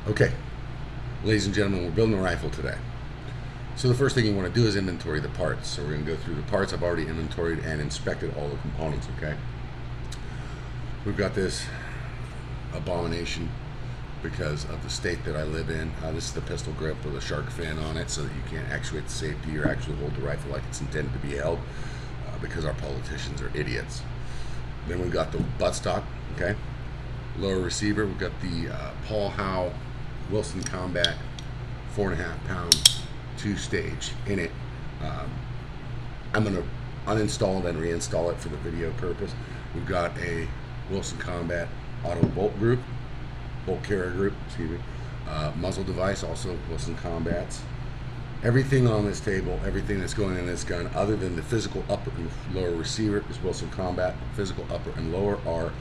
Okay, ladies and gentlemen, we're building a rifle today. So the first thing you want to do is inventory the parts. So we're going to go through the parts. I've already inventoried and inspected all the components, okay? We've got this abomination because of the state that I live in. This is the pistol grip with a shark fin on it so that you can't actuate the safety or actually hold the rifle like it's intended to be held because our politicians are idiots. Then we've got the buttstock, okay? Lower receiver, we've got the Paul Howe Wilson Combat 4.5 pound 2-stage in it. I'm going to uninstall it and reinstall it for the video purpose. We've got a Wilson Combat auto bolt carrier group, excuse me. Muzzle device, also Wilson Combats. Everything on this table, everything that's going in this gun, other than the physical upper and lower receiver, is Wilson Combat. Physical upper and lower are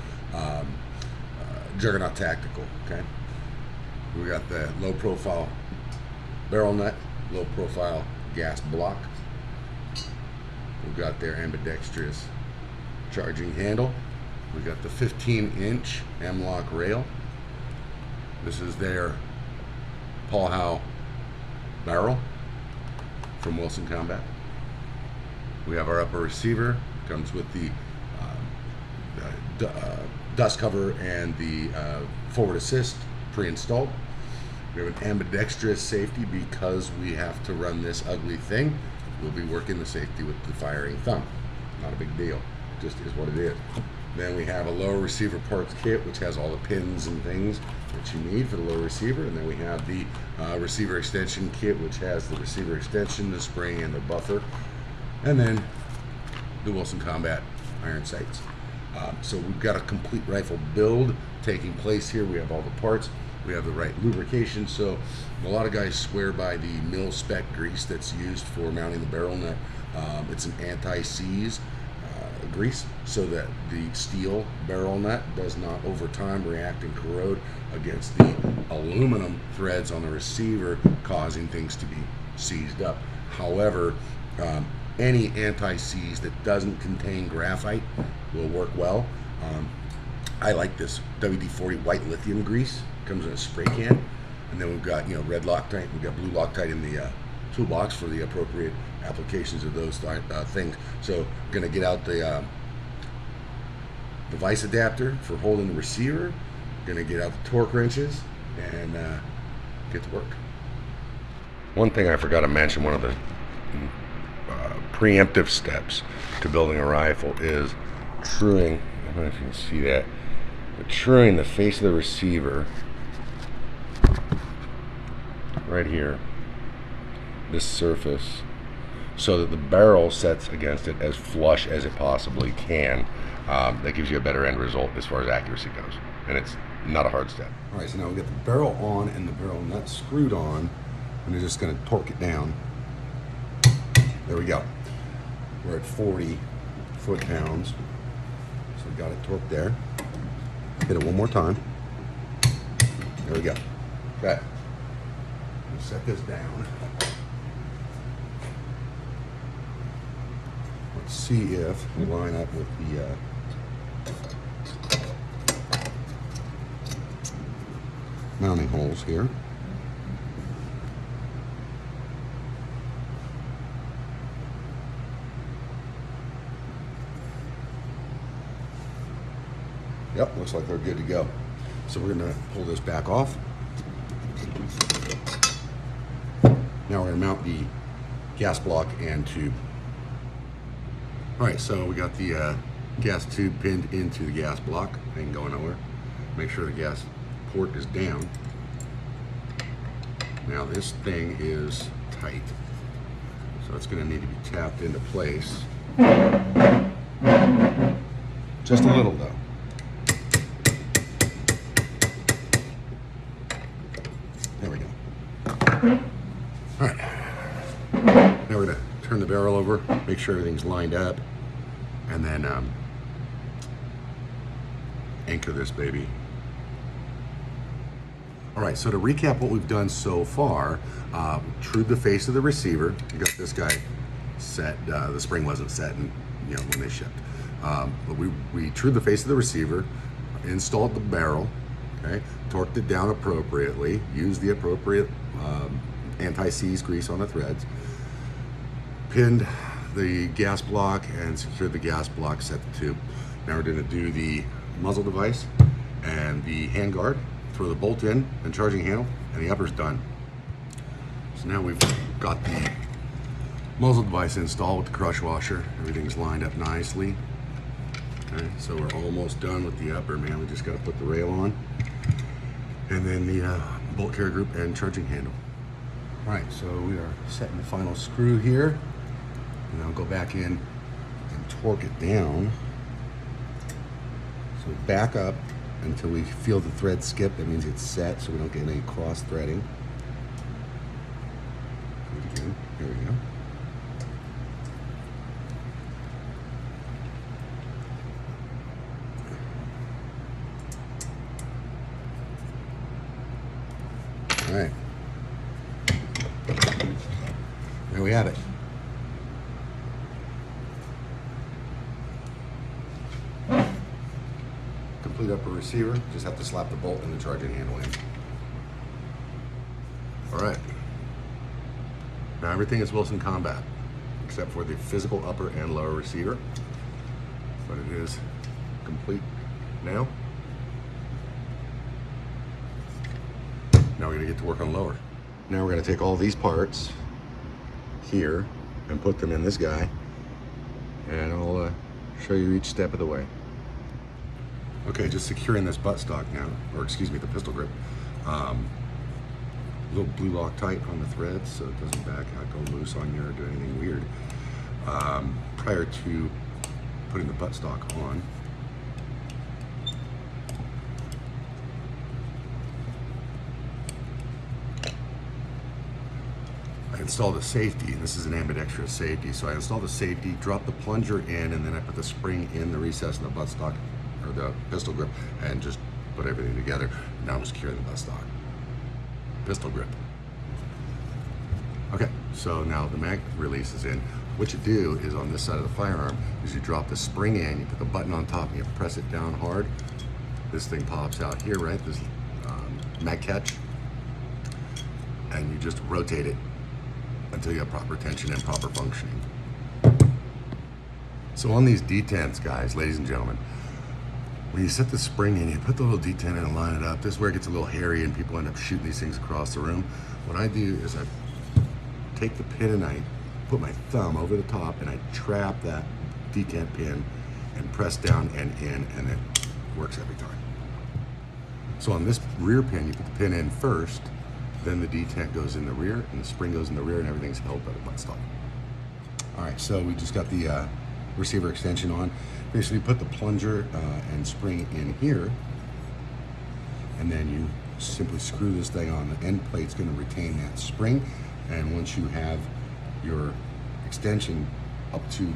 Juggernaut Tactical. Okay. We got the low profile barrel nut, low profile gas block. We've got their ambidextrous charging handle. We've got the 15-inch M-lock rail. This is their Paul Howe barrel from Wilson Combat. We have our upper receiver, comes with the dust cover and the forward assist pre-installed. We have an ambidextrous safety because we have to run this ugly thing. We'll be working the safety with the firing thumb. Not a big deal, just is what it is. Then we have a lower receiver parts kit, which has all the pins and things that you need for the lower receiver. And then we have the receiver extension kit, which has the receiver extension, the spring, and the buffer. And then the Wilson Combat iron sights. So we've got a complete rifle build taking place here. We have all the parts. We have the right lubrication. So a lot of guys swear by the mil-spec grease that's used for mounting the barrel nut. It's an anti-seize grease so that the steel barrel nut does not over time react and corrode against the aluminum threads on the receiver, causing things to be seized up. However, any anti-seize that doesn't contain graphite will work well. I like this WD-40 white lithium grease. Comes in a spray can, and then we've got red Loctite, we've got blue Loctite in the toolbox for the appropriate applications of those things. So I'm gonna get out the vise adapter for holding the receiver. Gonna get out the torque wrenches and get to work. One thing I forgot to mention, one of the preemptive steps to building a rifle is truing. I don't know if you can see that, but truing the face of the receiver right here, this surface, so that the barrel sets against it as flush as it possibly can. That gives you a better end result as far as accuracy goes, and it's not a hard step. All right, so now we get the barrel on and the barrel nut screwed on, and we're just going to torque it down. There we go. We're at 40 foot-pounds, so we got it torqued there. Hit it one more time. There we go. Okay. Set this down. Let's see if we line up with the mounting holes here. Yep, looks like they're good to go. So we're going to pull this back off. Now we're going to mount the gas block and tube. All right, so we got the gas tube pinned into the gas block. Ain't going nowhere. Make sure the gas port is down. Now this thing is tight, so it's going to need to be tapped into place. Just a little though. There we go. All right, now we're going to turn the barrel over, make sure everything's lined up, and then anchor this baby. All right, so to recap what we've done so far, trued the face of the receiver. We got this guy set, the spring wasn't set when they shipped. But we trued the face of the receiver, installed the barrel, Okay, torqued it down appropriately, used the appropriate anti-seize grease on the threads, pinned the gas block and secured the gas block, set the tube. Now we're going to do the muzzle device and the hand guard, throw the bolt in and charging handle, and the upper's done. So now we've got the muzzle device installed with the crush washer. Everything's lined up nicely. Okay, so we're almost done with the upper, man. We just got to put the rail on, and then the bolt carrier group and charging handle. All right, so we are setting the final screw here, and I'll go back in and torque it down. So back up until we feel the thread skip. That means it's set, so we don't get any cross threading. Here we go. All right, there we have it. Complete upper receiver, just have to slap the bolt and the charging handle in. All right, now everything is Wilson Combat, except for the physical upper and lower receiver, but it is complete now. Now we're gonna get to work on lower. Now we're gonna take all these parts here and put them in this guy, and I'll show you each step of the way. Okay, just securing this buttstock now, or excuse me, the pistol grip. A little blue Loctite on the threads so it doesn't back out, go loose on you or do anything weird. Prior to putting the buttstock on, I installed a safety, and this is an ambidextrous safety. So I installed the safety, dropped the plunger in, and then I put the spring in the recess of the buttstock, or the pistol grip, and just put everything together. Now I'm securing the buttstock. Pistol grip. Okay, so now the mag release is in. What you do is on this side of the firearm is you drop the spring in, you put the button on top, and you press it down hard. This thing pops out here, right? This mag catch, and you just rotate it until you have proper tension and proper functioning. So on these detents, guys, ladies and gentlemen, when you set the spring in, you put the little detent in and line it up. This is where it gets a little hairy and people end up shooting these things across the room. What I do is I take the pin and I put my thumb over the top and I trap that detent pin and press down and in, and it works every time. So on this rear pin, you put the pin in first, then the detent goes in the rear and the spring goes in the rear and everything's held by the buttstock. All right, so we just got the receiver extension on. Basically put the plunger and spring in here, and then you simply screw this thing on. The end plate's gonna retain that spring, and once you have your extension up to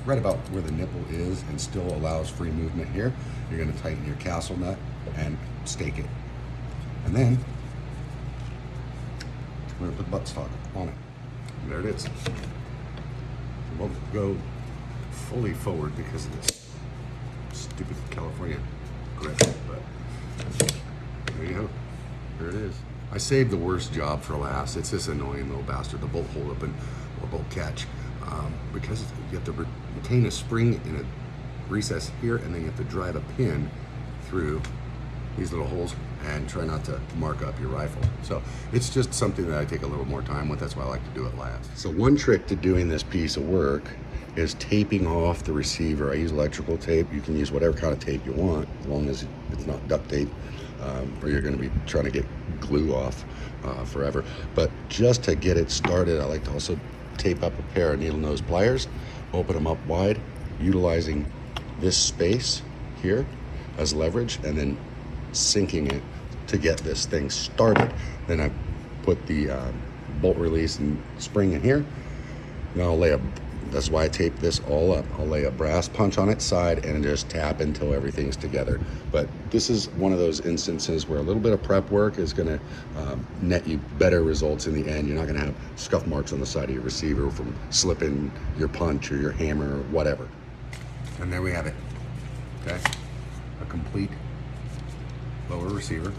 right about where the nipple is and still allows free movement here, you're gonna tighten your castle nut and stake it. And then we're gonna put the buttstock on it. And there it is. It won't go fully forward because of this stupid California grip, but there you go. There it is. I saved the worst job for last. It's this annoying little bastard, the bolt hold open or bolt catch, because you have to retain a spring in a recess here, and then you have to drive a pin through these little holes and try not to mark up your rifle. So it's just something that I take a little more time with. That's why I like to do it last. So one trick to doing this piece of work is taping off the receiver. I use electrical tape. You can use whatever kind of tape you want, as long as it's not duct tape, or you're gonna be trying to get glue off forever. But just to get it started, I like to also tape up a pair of needle nose pliers, open them up wide, utilizing this space here as leverage, and then sinking it to get this thing started. Then I put the bolt release and spring in here. Now I'll lay that's why I tape this all up. I'll lay a brass punch on its side and just tap until everything's together. But this is one of those instances where a little bit of prep work is gonna net you better results in the end. You're not gonna have scuff marks on the side of your receiver from slipping your punch or your hammer or whatever. And there we have it, okay? A complete lower receiver.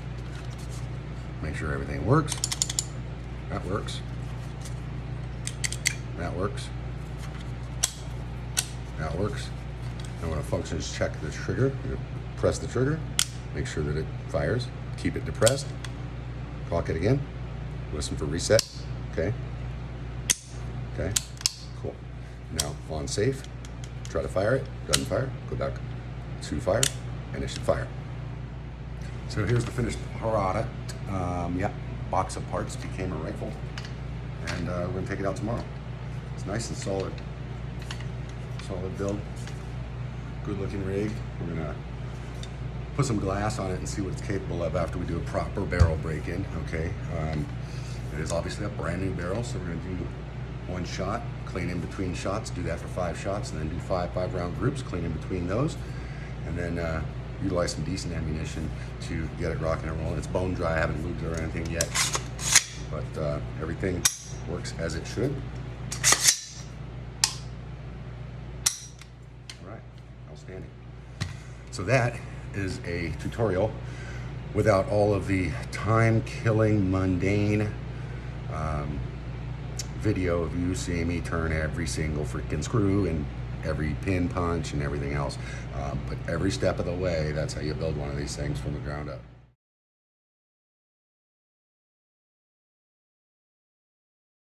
Make sure everything works. That works. That works. That works. And when it functions, check the trigger. You press the trigger. Make sure that it fires. Keep it depressed. Clock it again. Listen for reset. Okay. Okay. Cool. Now on safe. Try to fire it. Doesn't fire. Go back to fire, and it should fire. So here's the finished product. Yeah, box of parts became a rifle, and we're gonna take it out tomorrow. It's nice and solid. Solid build. Good looking rig. We're gonna put some glass on it and see what it's capable of after we do a proper barrel break-in. Okay. It is obviously a brand new barrel, so we're gonna do one shot, clean in between shots, do that for 5 shots, and then do 5 round groups, clean in between those, and then utilize some decent ammunition to get it rocking and rolling. It's bone dry, I haven't lubed it or anything yet, but everything works as it should. All right, outstanding. So that is a tutorial without all of the time-killing, mundane video of you seeing me turn every single freaking screw and every pin punch and everything else. But every step of the way, that's how you build one of these things from the ground up.